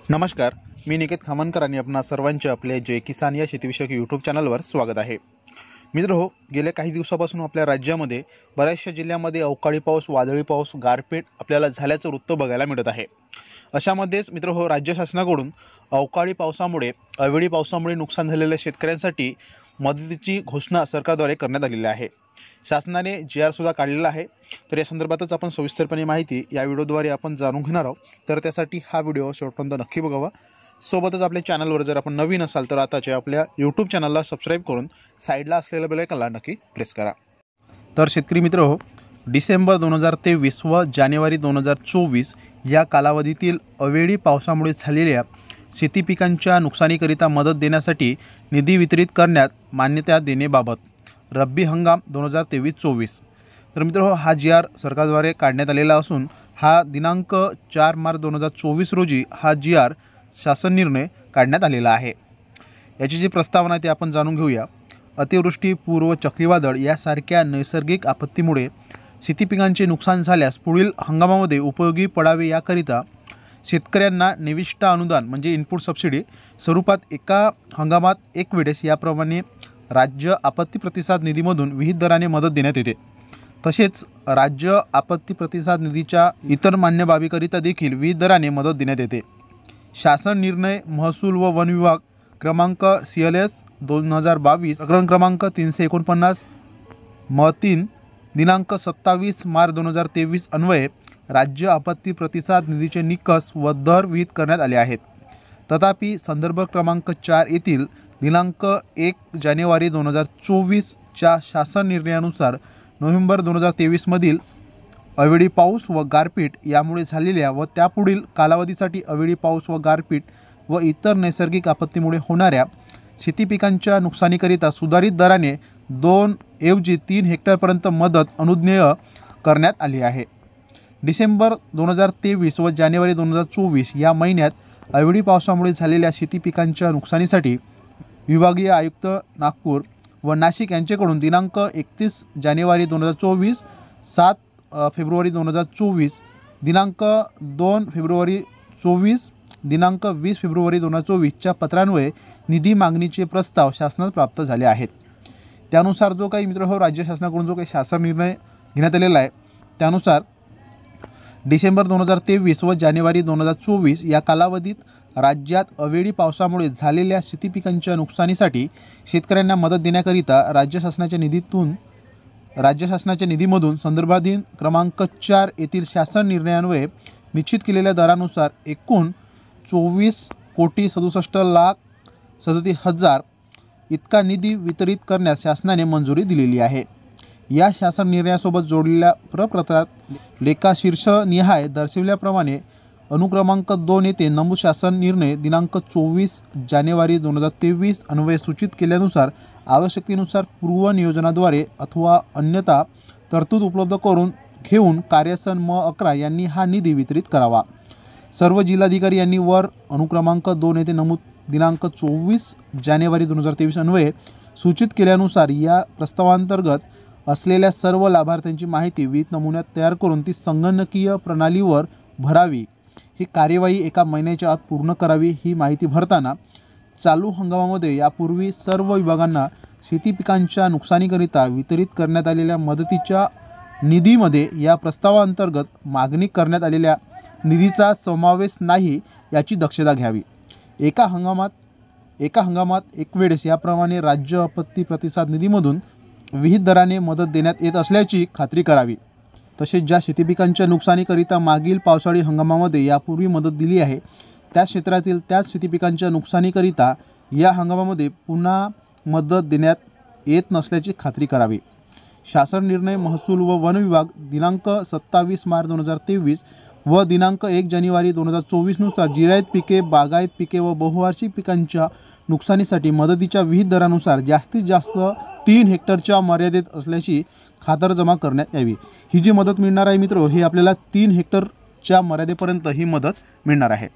नमस्कार, मी निकेत खामनकर आणि आपणा सर्वांचे आपले जय किसान या शेतीविषयक यूट्यूब चॅनलवर स्वागत आहे। मित्रहो, गेल्या काही दिवसापासून आपल्या राज्यामध्ये बऱ्याचशा जिल्ह्यांमध्ये अवकाळी पाऊस, वादळी पाऊस, गारपीट आपल्याला झाल्याचं वृत्त बघायला मिळत आहे। अशामध्येच मित्रहो, राज्य शासनाकडून अवकाळी पावसामुळे, अवेळी पावसामुळे नुकसान झालेल्या शेतकऱ्यांसाठी मदतीची घोषणा सरकारद्वारे करण्यात आलेली आहे। शासनाने जी.आर. सुद्धा काढलेला आहे। तर या संदर्भातच आपण सविस्तरपणे माहिती या व्हिडिओद्वारे आपण जाणून घेणार आहोत। तर त्यासाठी हा व्हिडिओ शेवटपर्यंत नक्की बघावा। सोबतच आपल्या चॅनलवर जर आपण नवीन असाल तर आताच्या आपल्या यूट्यूब चॅनलला सबस्क्राईब करून साईडला असलेल्या बेल आयकॉनला नक्की प्रेस करा। तर शेतकरी मित्रहो, डिसेंबर 2023 व जानेवारी 2024 या कालावधीतील अवेळी पावसामुळे झालेल्या शेती पिकांच्या नुकसानीकरिता मदत देण्यासाठी निधी वितरित करण्यात मान्यता देण्याबाबत रब्बी हंगाम 2023-24 तर मित्रहो, हा जी.आर. सरकारद्वारे काढण्यात आलेला असून हा दिनांक 4 मार्च 2024 रोजी हा जी.आर. शासन निर्णय काढण्यात आलेला आहे। याची जी प्रस्तावना आहे ती आपण जाणून घेऊया। अतिवृष्टी, पूर्व चक्रीवादळ यासारख्या नैसर्गिक आपत्तीमुळे शेती पिकांचे नुकसान झाल्यास पुढील हंगामामध्ये उपयोगी पडावे याकरिता शेतकऱ्यांना निविष्ट अनुदान म्हणजे इनपुट सबसिडी स्वरूपात एका हंगामात एक वेळेस याप्रमाणे राज्य आपत्ती प्रतिसाद निधीमधून विहित दराने मदत देण्यात येते। तसेच राज्य आपत्ती प्रतिसाद निधीच्या इतर मान्य बाबीकरिता देखील विहित दराने मदत देण्यात येते। शासन निर्णय महसूल व वन विभाग क्रमांक CLS 2022 प्रकरण क्रमांक 349 म 3 दिनांक 27 मार्च 2023 अन्वये राज्य आपत्ती प्रतिसाद निधीचे निकष व दर विहित करण्यात आले आहेत। तथापि संदर्भ क्रमांक 4 येथील दिनांक 1 जानेवारी 2024 च्या शासन निर्णयानुसार नोव्हेंबर 2023 मधील अवेळी पाऊस व गारपीट यामुळे झालेल्या व त्यापुढील कालावधीसाठी अवेळी पाऊस व गारपीट व इतर नैसर्गिक आपत्तीमुळे होणाऱ्या शेती पिकांच्या नुकसानीकरिता सुधारित दराने 2 ऐवजी 3 हेक्टरपर्यंत मदत अनुज्ञेय करण्यात आली आहे। डिसेंबर 2023 व जानेवारी 2024 या महिन्यात अवेळी पावसामुळे झालेल्या शेती पिकांच्या नुकसानीसाठी विभागीय आयुक्त नागपूर व नाशिक यांच्याकडून दिनांक 31 जानेवारी 2024, 7 फेब्रुवारी 2024, दिनांक 2 फेब्रुवारी 24, दिनांक 20 फेब्रुवारी 2024 च्या पत्रान्वये निधी मागणीचे प्रस्ताव शासनास प्राप्त झाले आहेत। त्यानुसार जो काही मित्रहो राज्य शासनाकडून जो काही शासन निर्णय घेण्यात आलेला आहे त्यानुसार डिसेंबर 2023 व जानेवारी 2024 या कालावधीत राज्यात अवेळी पावसामुळे झालेल्या शेती पिकांच्या नुकसानीसाठी शेतकऱ्यांना मदत देण्याकरिता राज्य शासनाच्या निधीमधून संदर्भाधीन क्रमांक 4 येथील शासन निर्णयान्वये निश्चित केलेल्या दरानुसार एकूण 24,67,37,000 इतका निधी वितरित करण्यास शासनाने मंजुरी दिलेली आहे। या शासन निर्णयासोबत जोडलेल्या प्रपत्रात लेखाशीर्षनिहाय दर्शविल्याप्रमाणे अनुक्रमांक 2 येथे नमूद शासन निर्णय दिनांक 24 जानेवारी 2023 अन्वये सूचित केल्यानुसार आवश्यकतेनुसार पूर्व नियोजनाद्वारे अथवा अन्यथा तरतूद उपलब्ध करून घेऊन कार्यसन म 11 यांनी हा निधी वितरित करावा। सर्व जिल्हाधिकारी यांनी वर अनुक्रमांक 2 येथे नमूद दिनांक 24 जानेवारी 2023 अन्वये सूचित केल्यानुसार या प्रस्तावांतर्गत असलेल्या सर्व लाभार्थ्यांची माहिती विहित नमुन्यात तयार करून ती संगणकीय प्रणालीवर भरावी। ही कार्यवाही एका महिन्याच्या आत पूर्ण करावी। ही माहिती भरताना चालू हंगामामध्ये यापूर्वी सर्व विभागांना शेती पिकांच्या नुकसानीकरिता वितरित करण्यात आलेल्या मदतीच्या निधीमध्ये या प्रस्तावांतर्गत मागणी करण्यात आलेल्या निधीचा समावेश नाही याची दक्षता घ्यावी। एका हंगामात एक वेळेस याप्रमाणे राज्य आपत्ती प्रतिसाद निधीमधून विहित दराने मदत देण्यात येत असल्याची खात्री करावी। तसेच ज्या शेती पिकांच्या नुकसानीकरिता मागील पावसाळी हंगामामध्ये यापूर्वी मदत दिली आहे त्या क्षेत्रातील त्याच शेती पिकांच्या नुकसानीकरिता या हंगामामध्ये पुन्हा मदत देण्यात येत नसल्याची खात्री करावी। शासन निर्णय महसूल व वन विभाग दिनांक 27 मार्च 2023 व दिनांक 1 जानेवारी 2024 नुसार जिरायत पिके, बागायत पिके व बहुवार्षिक पिकांच्या नुकसानीसाठी मदतीच्या विहित दरानुसार जास्तीत जास्त 3 हेक्टरच्या मर्यादेत असल्याची खातरजमा करण्यात यावी। ही जी मदत मिळणार आहे मित्र, ही आपल्याला 3 हेक्टरच्या मर्यादेपर्यंत ही मदत मिळणार आहे।